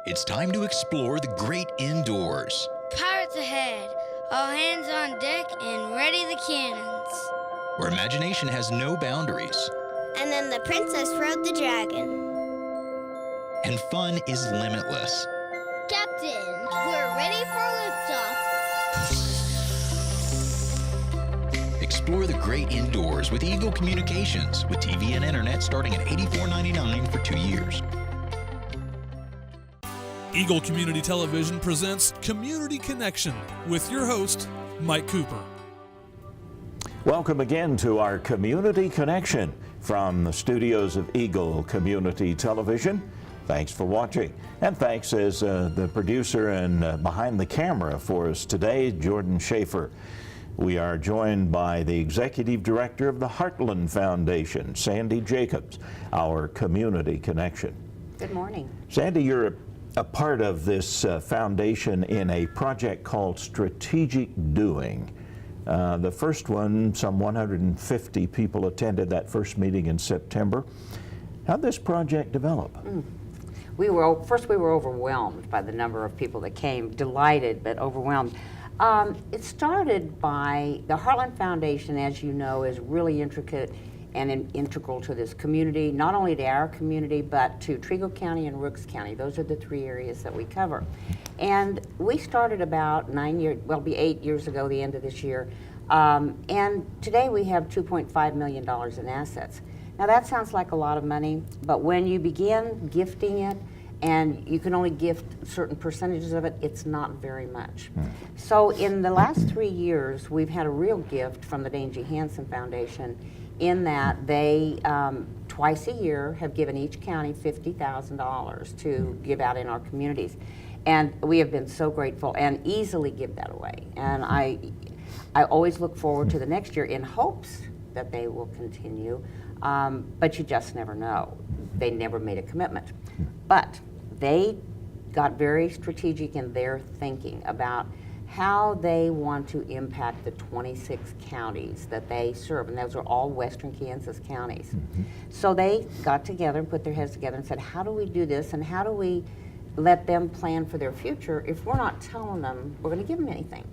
It's time to explore the great indoors. Pirates ahead, all hands on deck and ready the cannons. Where imagination has no boundaries. And then the princess rode the dragon. And fun is limitless. Captain, we're ready for liftoff. Explore the great indoors with Eagle Communications, with TV and internet starting at $84.99 for 2 years. Eagle Community Television presents Community Connection with your host, Mike Cooper. Welcome again to our Community Connection from the studios of Eagle Community Television. Thanks for watching. And thanks as the producer and behind the camera for us today, Jordan Schaefer. We are joined by the Executive Director of the Heartland Foundation, Sandy Jacobs, our Community Connection. Good morning. Sandy, you're a part of this foundation in a project called Strategic Doing. The first one, some 150 people attended that first meeting in September. How did this project develop? We were overwhelmed by the number of people that came, delighted but overwhelmed. It started by the Heartland Foundation, as you know, is really intricate and integral to this community, not only to our community, but to Trigo County and Rooks County. Those are the three areas that we cover. And we started about 8 years ago, the end of this year. And today we have $2.5 million in assets. Now that sounds like a lot of money, but when you begin gifting it, and you can only gift certain percentages of it, it's not very much. So in the last 3 years, we've had a real gift from the Deines Foundation in that they, twice a year, have given each county $50,000 to give out in our communities. And we have been so grateful and easily give that away. And I always look forward to the next year in hopes that they will continue, but you just never know. They never made a commitment. But they got very strategic in their thinking about how they want to impact the 26 counties that they serve, and those are all western Kansas counties. So they got together and put their heads together and said, how do we do this, and how do we let them plan for their future if we're not telling them we're going to give them anything?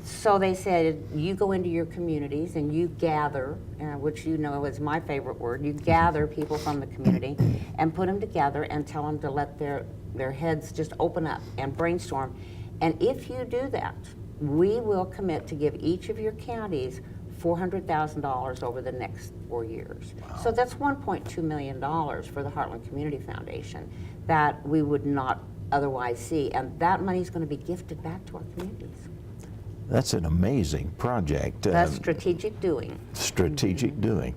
So they said, you go into your communities and you gather, which you know is my favorite word, you gather people from the community and put them together and tell them to let their heads just open up and brainstorm. And if you do that, we will commit to give each of your counties $400,000 over the next 4 years. Wow. So that's $1.2 million for the Heartland Community Foundation that we would not otherwise see. And that money is going to be gifted back to our communities. That's an amazing project. That's strategic doing. Strategic doing.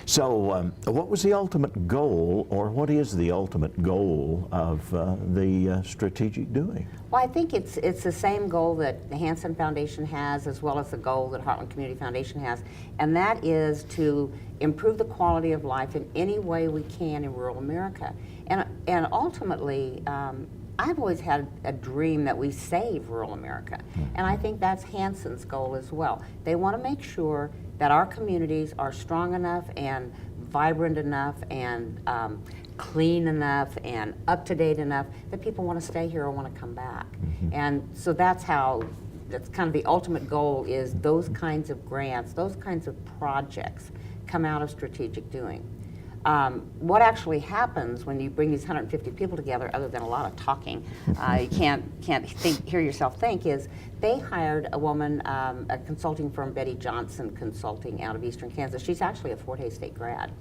So what was the ultimate goal, or what is the ultimate goal of the strategic doing? Well, I think it's the same goal that the Hansen Foundation has, as well as the goal that Heartland Community Foundation has, and that is to improve the quality of life in any way we can in rural America. And ultimately, I've always had a dream that we save rural America, and I think that's Hansen's goal as well. They want to make sure that our communities are strong enough and vibrant enough and clean enough and up-to-date enough that people want to stay here or want to come back. And so that's kind of the ultimate goal, is those kinds of grants, those kinds of projects come out of strategic doing. What actually happens when you bring these 150 people together, other than a lot of talking, you can't hear yourself think, is they hired a woman, a consulting firm, Betty Johnson Consulting, out of Eastern Kansas. She's actually a Fort Hays State grad,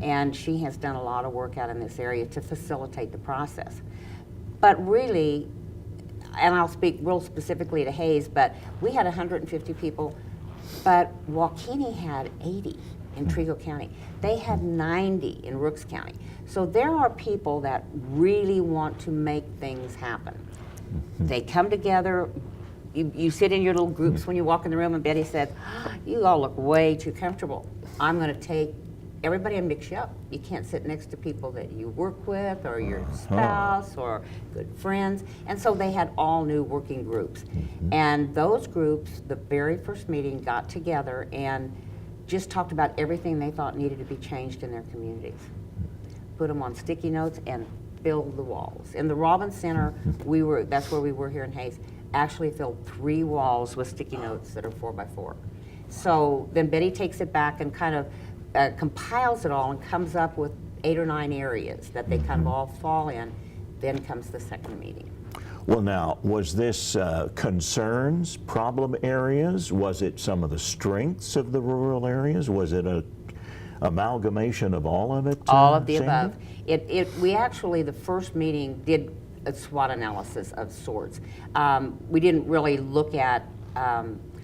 and she has done a lot of work out in this area to facilitate the process. But really, and I'll speak real specifically to Hays, but we had 150 people, but Waukene had 80. In Trigo County. They had 90 in Rooks County. So there are people that really want to make things happen. They come together, you sit in your little groups when you walk in the room, and Betty said, you all look way too comfortable. I'm going to take everybody and mix you up. You can't sit next to people that you work with or your spouse or good friends. And so they had all new working groups. And those groups, the very first meeting, got together and just talked about everything they thought needed to be changed in their communities. Put them on sticky notes and filled the walls. In the Robbins Center, that's where we were here in Hayes, actually filled 3 walls with sticky notes that are 4x4. So then Betty takes it back and kind of compiles it all and comes up with 8 or 9 areas that they kind of all fall in. Then comes the second meeting. Well, now, was this concerns, problem areas? Was it some of the strengths of the rural areas? Was it a amalgamation of all of it? All of the Sandy? above. We actually, the first meeting, did a SWOT analysis of sorts. We didn't really look at,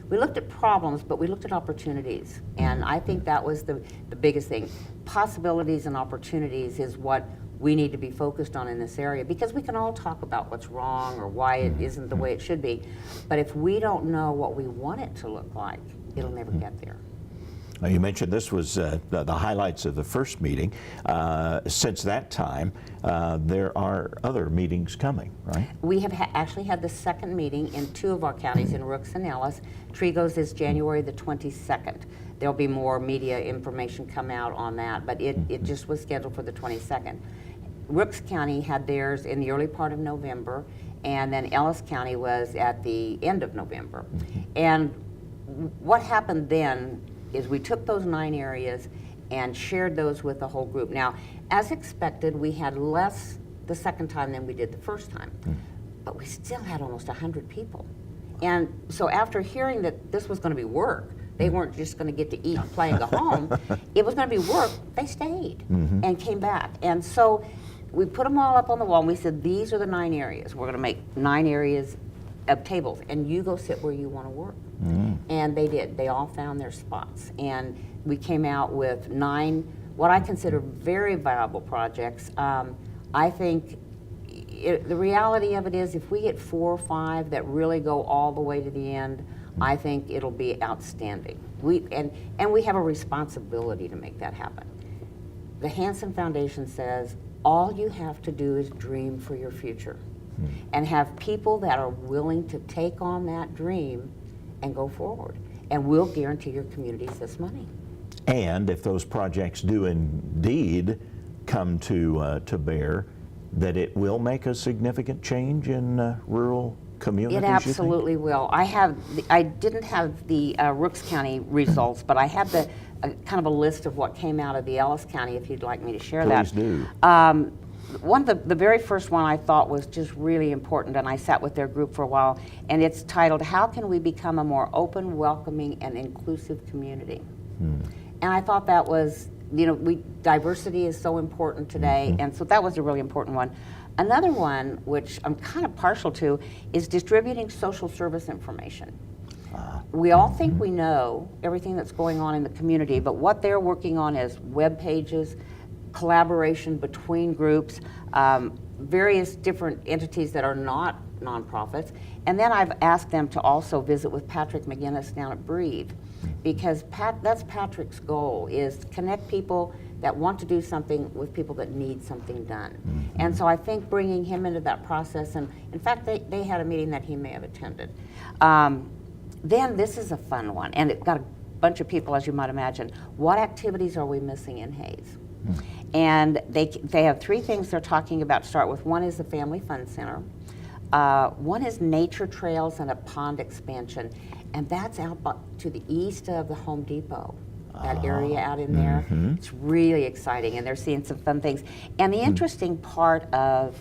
we looked at problems, but we looked at opportunities. And I think that was the biggest thing. Possibilities and opportunities is what we need to be focused on in this area, because we can all talk about what's wrong or why it isn't the way it should be. But if we don't know what we want it to look like, it'll never get there. Now, you mentioned this was the highlights of the first meeting. Since that time, there are other meetings coming, right? We have actually had the second meeting in 2 of our counties, in Rooks and Ellis. Trigos is January the 22nd. There'll be more media information come out on that, but it just was scheduled for the 22nd. Rooks County had theirs in the early part of November, and then Ellis County was at the end of November. And what happened then is we took those 9 areas and shared those with the whole group. Now, as expected, we had less the second time than we did the first time, but we still had almost 100 people. And so after hearing that this was going to be work, they weren't just going to get to eat, play, and go home, it was going to be work, they stayed and came back. And so we put them all up on the wall, and we said, these are the 9 areas. We're going to make 9 areas of tables, and you go sit where you want to work. And they did. They all found their spots. And we came out with 9, what I consider very viable projects. I think the reality of it is, if we get 4 or 5 that really go all the way to the end, I think it'll be outstanding. And we have a responsibility to make that happen. The Hansen Foundation says, all you have to do is dream for your future and have people that are willing to take on that dream and go forward. And we'll guarantee your communities this money. And if those projects do indeed come to bear, that it will make a significant change in rural communities? It absolutely will. I didn't have the Rooks County results, but I had the kind of a list of what came out of the Ellis County, if you'd like me to share that. Please do. One of the very first one I thought was just really important, and I sat with their group for a while, and it's titled, How Can We Become a More Open, Welcoming, and Inclusive Community? And I thought that was, diversity is so important today, and so that was a really important one. Another one, which I'm kind of partial to, is distributing social service information. We all think we know everything that's going on in the community, but what they're working on is web pages, collaboration between groups, various different entities that are not nonprofits. And then I've asked them to also visit with Patrick McGinnis down at Breathe, because that's Patrick's goal, is to connect people that want to do something with people that need something done. And so I think bringing him into that process, and in fact they had a meeting that he may have attended. Then this is a fun one, and it got a bunch of people, as you might imagine. What activities are we missing in Hayes? And they have 3 things they're talking about to start with. One is the Family Fun Center. One is nature trails and a pond expansion. And that's out to the east of the Home Depot, that area out in there. It's really exciting, and they're seeing some fun things. And the interesting part of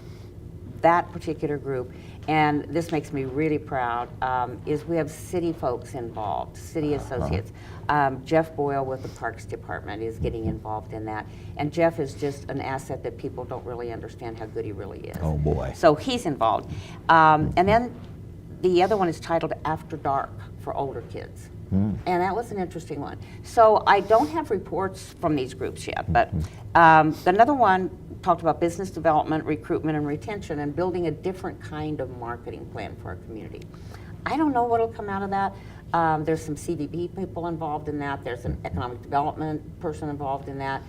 that particular group, and this makes me really proud, is we have city folks involved, city associates. Jeff Boyle with the Parks Department is getting involved in that. And Jeff is just an asset that people don't really understand how good he really is. Oh boy. So he's involved. And then the other one is titled After Dark for older kids. And that was an interesting one. So I don't have reports from these groups yet, but another one talked about business development, recruitment, and retention, and building a different kind of marketing plan for our community. I don't know what will come out of that. There's some CVB people involved in that. There's an economic development person involved in that.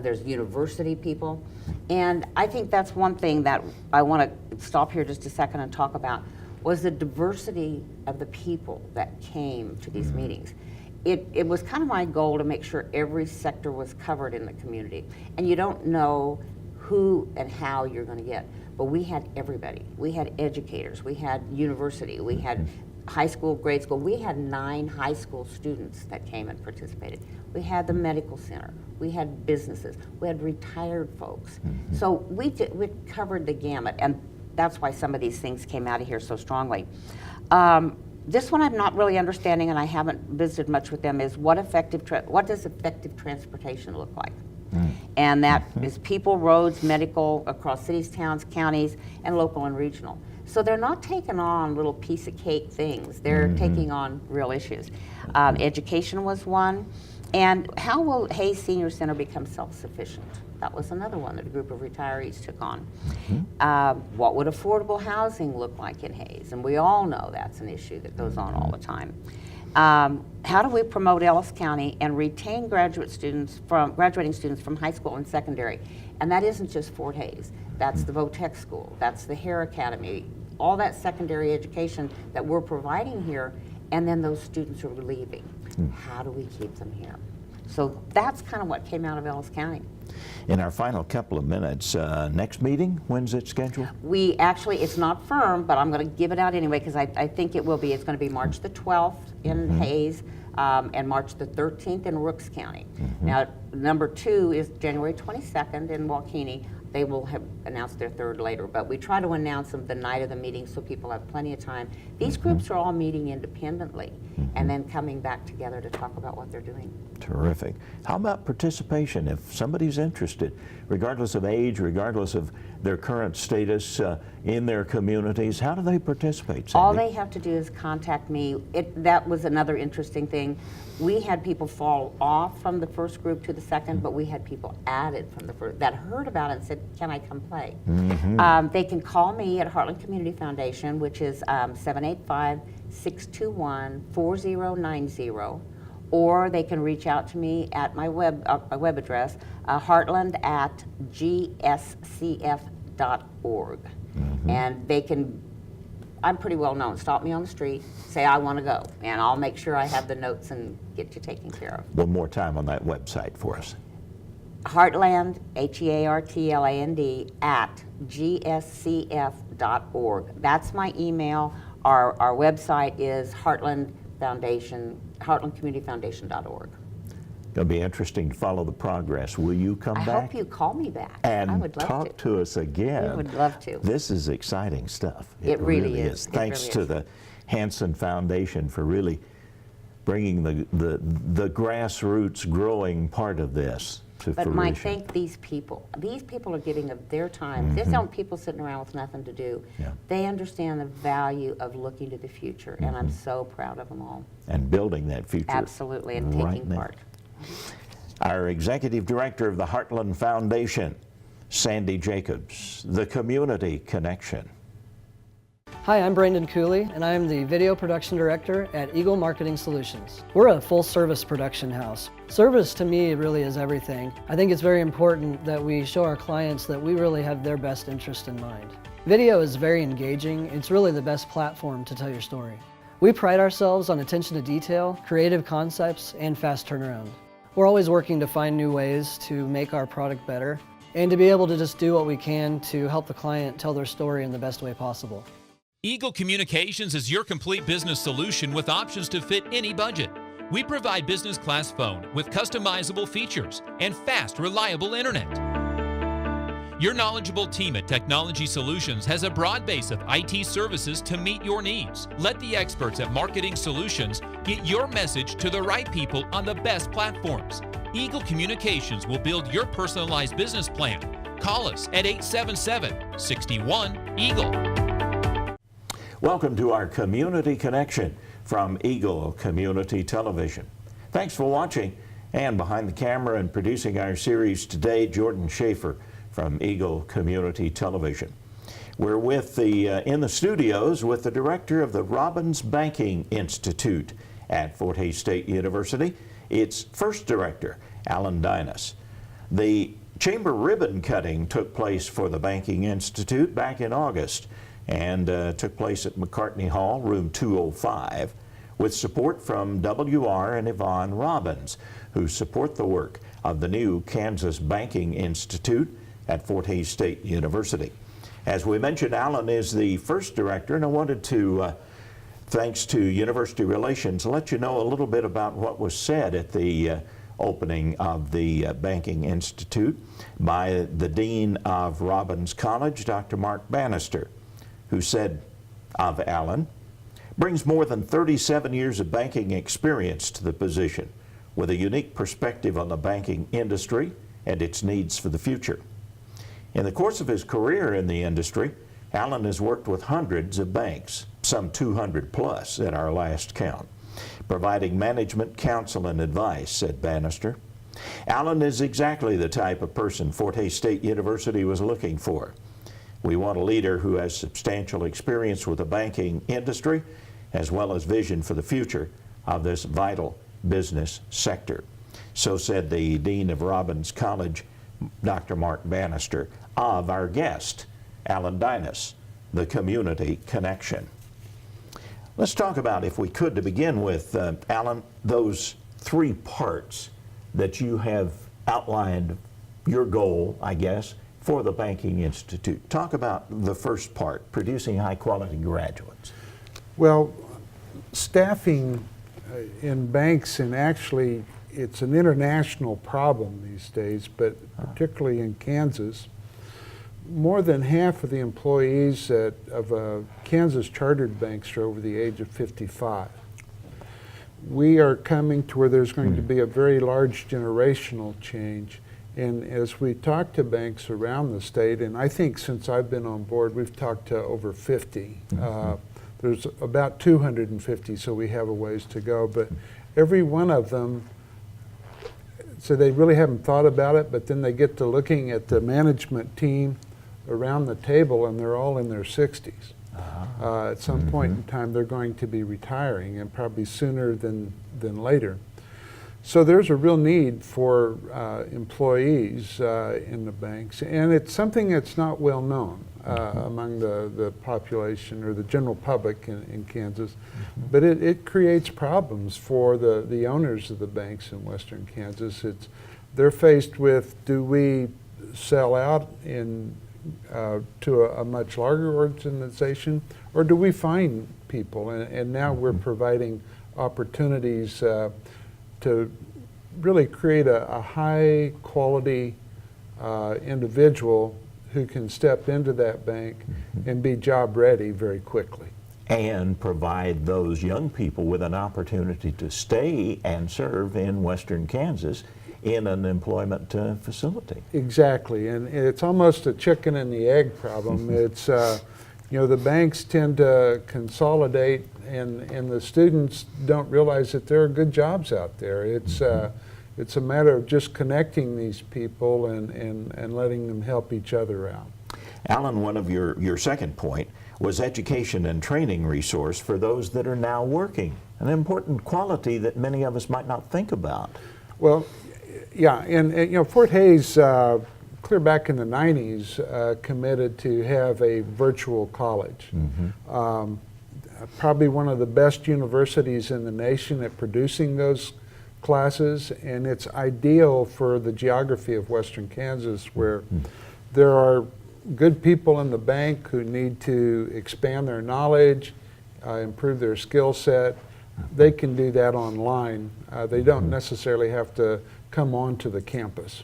There's university people. And I think that's one thing that I want to stop here just a second and talk about, was the diversity of the people that came to these meetings. It was kind of my goal to make sure every sector was covered in the community. And you don't know who and how you're going to get. But we had everybody. We had educators, we had university, we had high school, grade school. We had 9 high school students that came and participated. We had the medical center, we had businesses, we had retired folks. So we covered the gamut, and that's why some of these things came out of here so strongly. This one I'm not really understanding, and I haven't visited much with them, is what does effective transportation look like? And that is people, roads, medical, across cities, towns, counties, and local and regional. So they're not taking on little piece of cake things. They're taking on real issues. Education was one. And how will Hayes Senior Center become self-sufficient? That was another one that a group of retirees took on. What would affordable housing look like in Hayes? And we all know that's an issue that goes on all the time. How do we promote Ellis County and retain graduating students from high school and secondary? And that isn't just Fort Hayes. That's the Votech School. That's the Hair Academy. All that secondary education that we're providing here, and then those students are leaving. How do we keep them here? So that's kind of what came out of Ellis County. In our final couple of minutes, next meeting, when's it scheduled? We actually, it's not firm, but I'm going to give it out anyway because I think it will be. It's going to be March the 12th in Hayes and March the 13th in Rooks County. Now, number 2 is January 22nd in Waukene. They will have announced their third later, but we try to announce them the night of the meeting so people have plenty of time. These groups are all meeting independently and then coming back together to talk about what they're doing. Terrific. How about participation? If somebody's interested, regardless of age, regardless of their current status in their communities, how do they participate, Sandy? All they have to do is contact me. That was another interesting thing. We had people fall off from the first group to the second, but we had people added from the first that heard about it and said, can I come play? They can call me at Heartland Community Foundation, which is 785-621-4090, or they can reach out to me at my web address, heartland@gscf.org. And they can, I'm pretty well known, stop me on the street, say I want to go, and I'll make sure I have the notes and get you taken care of. One more time on that website for us. Heartland, HEARTLAND, @gscf.org. That's my email. Our website is Heartland Foundation, heartlandcommunityfoundation.org. Going to be interesting to follow the progress. Will you come back? I hope you call me back. And I would love talk to us again. I would love to. This is exciting stuff. It really is. Thanks to the Hanson Foundation for really bringing the grassroots growing part of this to But fruition. Mike, thank these people. These people are giving of their time. There's no people sitting around with nothing to do. Yeah. They understand the value of looking to the future, and I'm so proud of them all. And building that future. Absolutely, and right taking now. part. Our Executive Director of the Heartland Foundation, Sandy Jacobs, the Community Connection. Hi, I'm Brandon Cooley, and I am the Video Production Director at Eagle Marketing Solutions. We're a full-service production house. Service to me really is everything. I think it's very important that we show our clients that we really have their best interest in mind. Video is very engaging. It's really the best platform to tell your story. We pride ourselves on attention to detail, creative concepts, and fast turnaround. We're always working to find new ways to make our product better and to be able to just do what we can to help the client tell their story in the best way possible. Eagle Communications is your complete business solution with options to fit any budget. We provide business class phone with customizable features and fast, reliable internet. Your knowledgeable team at Technology Solutions has a broad base of IT services to meet your needs. Let the experts at Marketing Solutions get your message to the right people on the best platforms. Eagle Communications will build your personalized business plan. Call us at 877-61-EAGLE. Welcome to our Community Connection from Eagle Community Television. Thanks for watching, and behind the camera and producing our series today, Jordan Schaefer from Eagle Community Television. We're with in the studios with the director of the Robbins Banking Institute at Fort Hays State University, its first director, Alan Deines. The chamber ribbon cutting took place for the Banking Institute back in August and took place at McCartney Hall, room 205, with support from WR and Yvonne Robbins, who support the work of the new Kansas Banking Institute at Fort Hays State University. As we mentioned, Alan is the first director, and I wanted to, thanks to University Relations, let you know a little bit about what was said at the opening of the Banking Institute by the Dean of Robbins College, Dr. Mark Bannister, who said of Alan, brings more than 37 years of banking experience to the position, with a unique perspective on the banking industry and its needs for the future. In the course of his career in the industry, Alan has worked with hundreds of banks, some 200 plus at our last count, providing management counsel and advice, said Bannister. Alan is exactly the type of person Fort Hays State University was looking for. We want a leader who has substantial experience with the banking industry, as well as vision for the future of this vital business sector. So said the Dean of Robbins College, Dr. Mark Bannister, of our guest, Alan Deines, the Community Connection. Let's talk about, if we could, to begin with, Alan, those three parts that you have outlined, your goal, I guess, for the Banking Institute. Talk about the first part, producing high-quality graduates. Well, staffing in banks, and actually it's an international problem these days, but particularly in Kansas, more than half of the employees of Kansas chartered banks are over the age of 55. We are coming to where there's going to be a very large generational change. And as we talk to banks around the state, and I think since I've been on board, we've talked to over 50. There's about 250, so we have a ways to go. But every one of them, so they really haven't thought about it, but then they get to looking at the management team around the table, and they're all in their 60s. At some point in time, they're going to be retiring, and probably sooner than later. So there's a real need for employees in the banks, and it's something that's not well known among the population or the general public in Kansas, but it creates problems for the owners of the banks in western Kansas. They're faced with, do we sell out to a much larger organization, or do we find people? And now we're providing opportunities to really create a high quality individual who can step into that bank and be job ready very quickly. And provide those young people with an opportunity to stay and serve in western Kansas in an employment facility. Exactly, and it's almost a chicken and the egg problem. It's, you know, the banks tend to consolidate, and the students don't realize that there are good jobs out there. It's a matter of just connecting these people and letting them help each other out. Alan, one of your second point was education and training resource for those that are now working, an important quality that many of us might not think about. Well, yeah, and you know, Fort Hays, clear back in the 90s, committed to have a virtual college. Probably one of the best universities in the nation at producing those classes, and it's ideal for the geography of western Kansas, where there are good people in the bank who need to expand their knowledge, improve their skill set. They can do that online. They don't necessarily have to come onto the campus.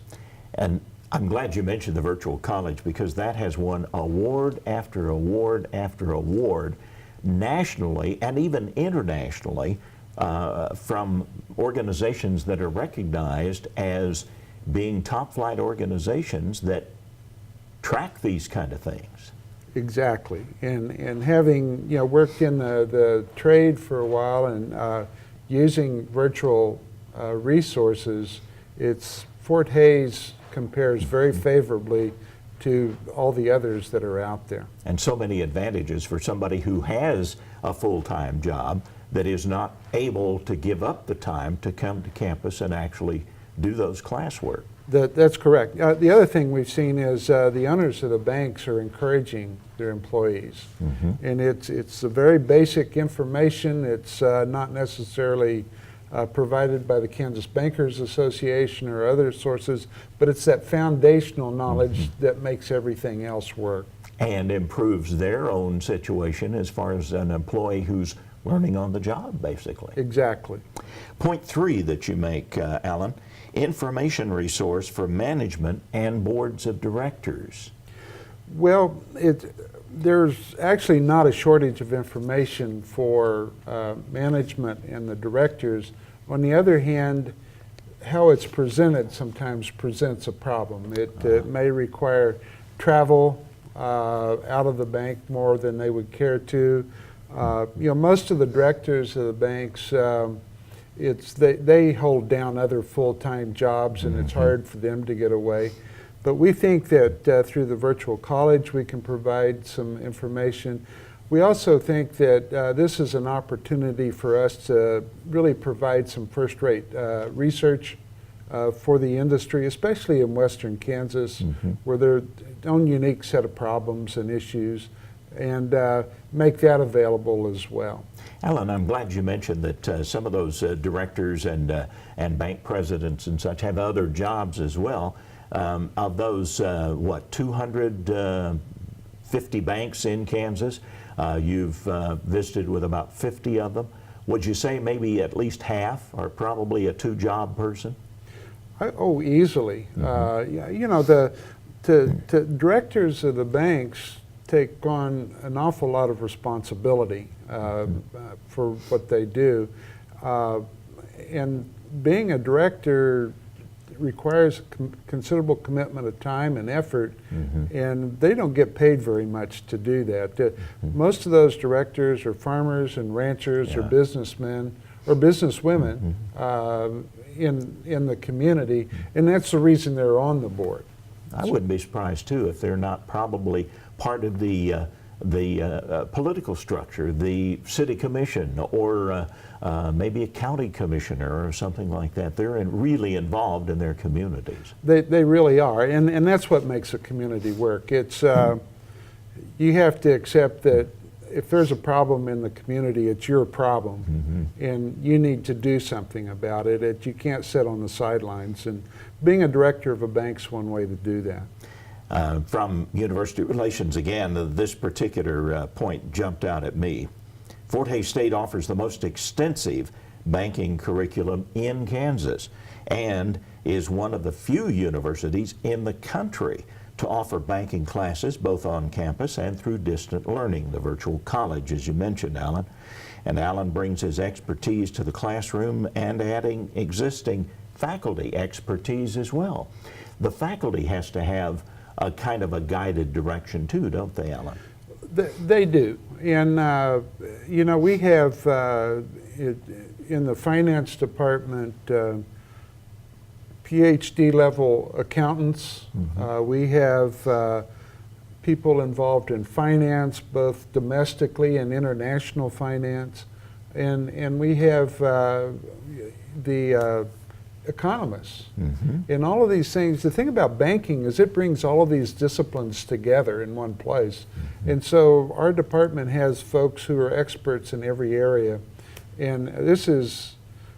And I'm glad you mentioned the virtual college, because that has won award after award after award nationally and even internationally from organizations that are recognized as being top flight organizations that track these kind of things. Exactly, and having, you know, worked in the trade for a while and using virtual resources, Fort Hays compares very favorably to all the others that are out there. And so many advantages for somebody who has a full-time job that is not able to give up the time to come to campus and actually do those classwork. That's correct. The other thing we've seen is the owners of the banks are encouraging their employees. And it's a very basic information. It's not necessarily provided by the Kansas Bankers Association or other sources, but it's that foundational knowledge that makes everything else work. And improves their own situation as far as an employee who's learning on the job, basically. Exactly. Point 3 that you make, Alan, information resource for management and boards of directors. Well, there's actually not a shortage of information for management and the directors. On the other hand, how it's presented sometimes presents a problem. It may require travel out of the bank more than they would care to. Most of the directors of the banks, they hold down other full-time jobs, and it's hard for them to get away. But we think that through the virtual college we can provide some information. We also think that this is an opportunity for us to really provide some first-rate research for the industry, especially in western Kansas, where their own unique set of problems and issues, and make that available as well. Alan, I'm glad you mentioned that some of those directors and bank presidents and such have other jobs as well. Of those, 250 banks in Kansas, you've visited with about 50 of them. Would you say maybe at least half are probably a two-job person? Easily. The directors of the banks take on an awful lot of responsibility for what they do. And being a director requires considerable commitment of time and effort, and they don't get paid very much to do that. Most of those directors are farmers and ranchers or businessmen or businesswomen in the community, and that's the reason they're on the board. I wouldn't be surprised too if they're not probably part of the political structure, the city commission, or maybe a county commissioner or something like that. They're really involved in their communities. They really are, and that's what makes a community work. It's you have to accept that if there's a problem in the community, it's your problem, and you need to do something about it. You can't sit on the sidelines, and being a director of a bank's one way to do that. From university relations again, this particular point jumped out at me. Fort Hays State offers the most extensive banking curriculum in Kansas and is one of the few universities in the country to offer banking classes both on campus and through distant learning, the virtual college, as you mentioned, Alan. And Alan brings his expertise to the classroom and adding existing faculty expertise as well. The faculty has to have a kind of a guided direction too, don't they, Alan? They do. And, we have in the finance department PhD level accountants. We have people involved in finance, both domestically and international finance. And we have the economists. And all of these things, the thing about banking is it brings all of these disciplines together in one place. And so our department has folks who are experts in every area. And this is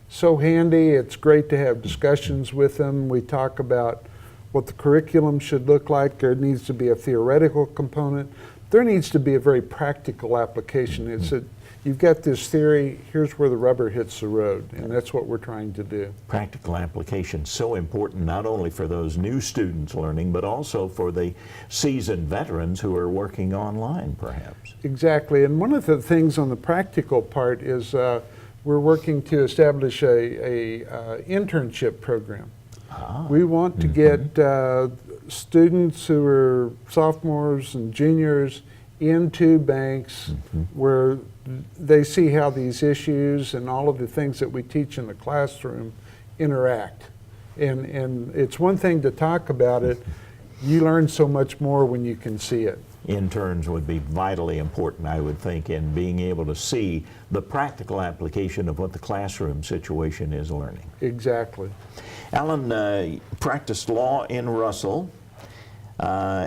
so handy. It's great to have discussions with them. We talk about what the curriculum should look like. There needs to be a theoretical component. There needs to be a very practical application. It's you've got this theory, here's where the rubber hits the road, and that's what we're trying to do. Practical application, so important not only for those new students learning, but also for the seasoned veterans who are working online, perhaps. Exactly, and one of the things on the practical part is we're working to establish a internship program. We want to get students who are sophomores and juniors into banks where they see how these issues and all of the things that we teach in the classroom interact. And it's one thing to talk about it, you learn so much more when you can see it. Interns would be vitally important, I would think, in being able to see the practical application of what the classroom situation is learning. Exactly. Alan practiced law in Russell.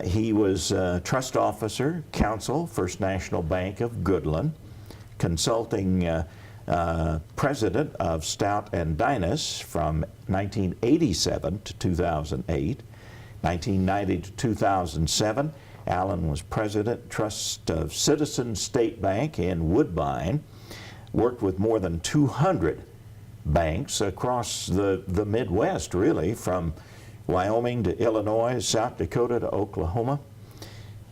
He was trust officer, counsel, First National Bank of Goodland, consulting president of Stout and Deines from 1987 to 2008. 1990 to 2007, Alan was president, trust of Citizens State Bank in Woodbine, worked with more than 200 banks across the Midwest, really, from Wyoming to Illinois, South Dakota to Oklahoma.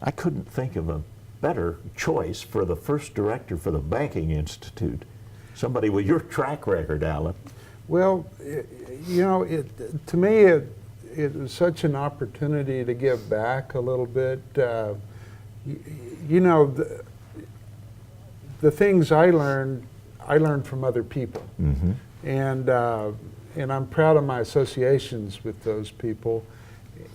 I couldn't think of a better choice for the first director for the Banking Institute. Somebody with your track record, Alan. Well, you know, to me, it was such an opportunity to give back a little bit. You know, the things I learned from other people. Mm-hmm. And I'm proud of my associations with those people.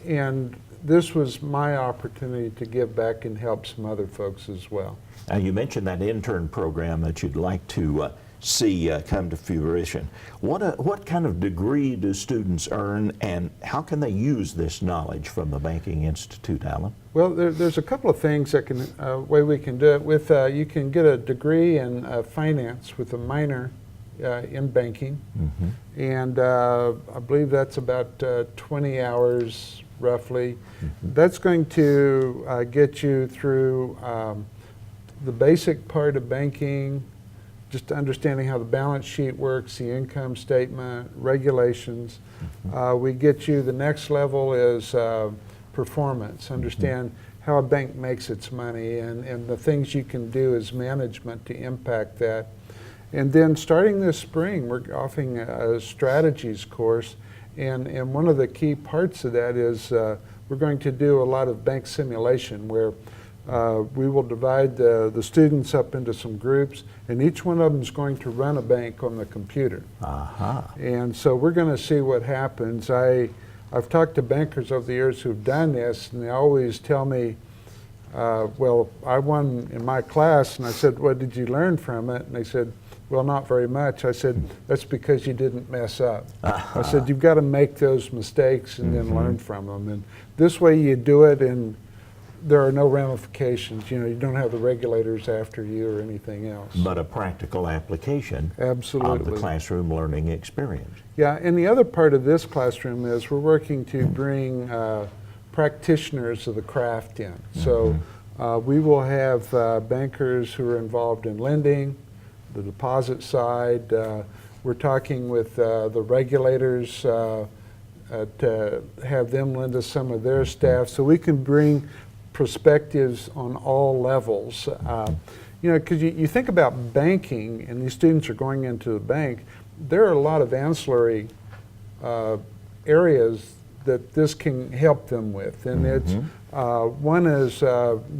And this was my opportunity to give back and help some other folks as well. Now, you mentioned that intern program that you'd like to see come to fruition. What kind of degree do students earn, and how can they use this knowledge from the Banking Institute, Alan? Well, there's a couple of things that way we can do it. With you can get a degree in finance with a minor in banking, mm-hmm. and I believe that's about 20 hours roughly. Mm-hmm. That's going to get you through the basic part of banking, just understanding how the balance sheet works, the income statement, regulations. Mm-hmm. We get you, the next level is performance, understand mm-hmm. how a bank makes its money and the things you can do as management to impact that. And then starting this spring, we're offering a strategies course, and one of the key parts of that is we're going to do a lot of bank simulation where we will divide the students up into some groups, and each one of them is going to run a bank on the computer. Uh-huh. And so we're going to see what happens. I've talked to bankers over the years who've done this, and they always tell me, well, I won in my class, and I said, what did you learn from it? And they said, well, not very much. I said, that's because you didn't mess up. Uh-huh. I said, you've got to make those mistakes and then learn from them. And this way you do it, and there are no ramifications. You know, you don't have the regulators after you or anything else. But a practical application Absolutely. Of the classroom learning experience. Yeah, and the other part of this classroom is we're working to bring practitioners of the craft in. So we will have bankers who are involved in lending, the deposit side. We're talking with the regulators to have them lend us some of their staff so we can bring perspectives on all levels. You know, because you think about banking, and these students are going into the bank, there are a lot of ancillary areas that this can help them with. And it's one is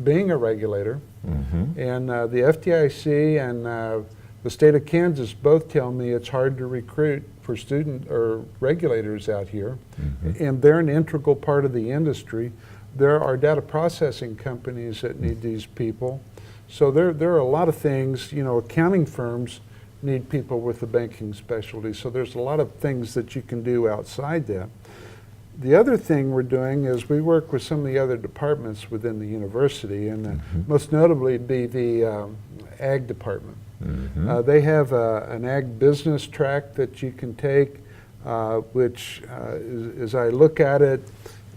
being a regulator, and the FDIC and the state of Kansas both tell me it's hard to recruit for student or regulators out here, and they're an integral part of the industry. There are data processing companies that need these people. So there are a lot of things, you know, accounting firms need people with the banking specialty. So there's a lot of things that you can do outside that. The other thing we're doing is we work with some of the other departments within the university, and most notably be the ag department. They have an ag business track that you can take, which, as I look at it,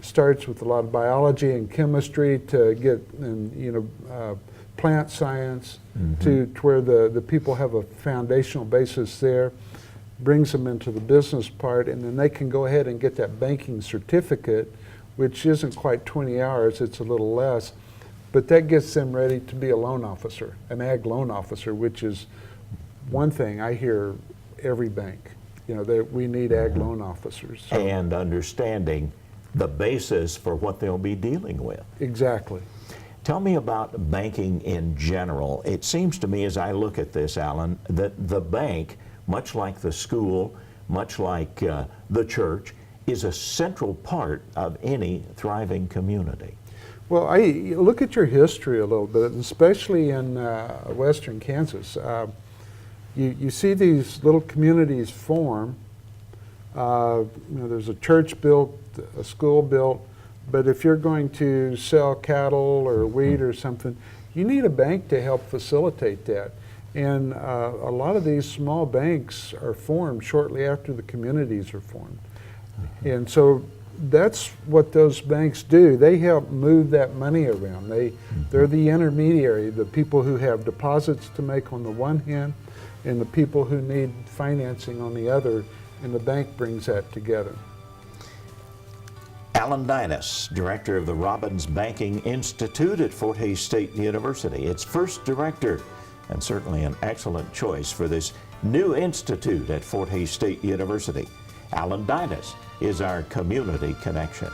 starts with a lot of biology and chemistry to get, plant science to where the people have a foundational basis there, brings them into the business part, and then they can go ahead and get that banking certificate, which isn't quite 20 hours, it's a little less, but that gets them ready to be a loan officer, an ag loan officer, which is one thing I hear every bank, you know, that we need ag loan officers. So. And understanding the basis for what they'll be dealing with. Exactly. Tell me about banking in general. It seems to me as I look at this, Alan, that the bank, much like the school, much like the church, is a central part of any thriving community. Well, I look at your history a little bit, especially in western Kansas. You see these little communities form. There's a church built, a school built, but if you're going to sell cattle or wheat or something, you need a bank to help facilitate that. And a lot of these small banks are formed shortly after the communities are formed. And so that's what those banks do. They help move that money around. They're the intermediary, the people who have deposits to make on the one hand and the people who need financing on the other, and the bank brings that together. Alan Deines, director of the Robbins Banking Institute at Fort Hays State University, its first director, and certainly an excellent choice for this new institute at Fort Hays State University. Alan Deines is our community connection.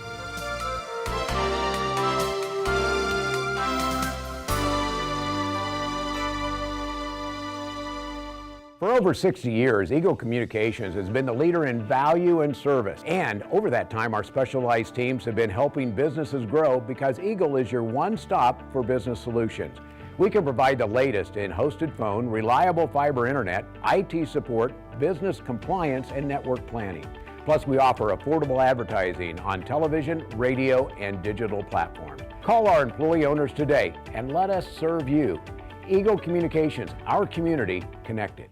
For over 60 years, Eagle Communications has been the leader in value and service. And over that time, our specialized teams have been helping businesses grow because Eagle is your one-stop for business solutions. We can provide the latest in hosted phone, reliable fiber internet, IT support, business compliance, and network planning. Plus, we offer affordable advertising on television, radio, and digital platforms. Call our employee owners today and let us serve you. Eagle Communications, our community connected.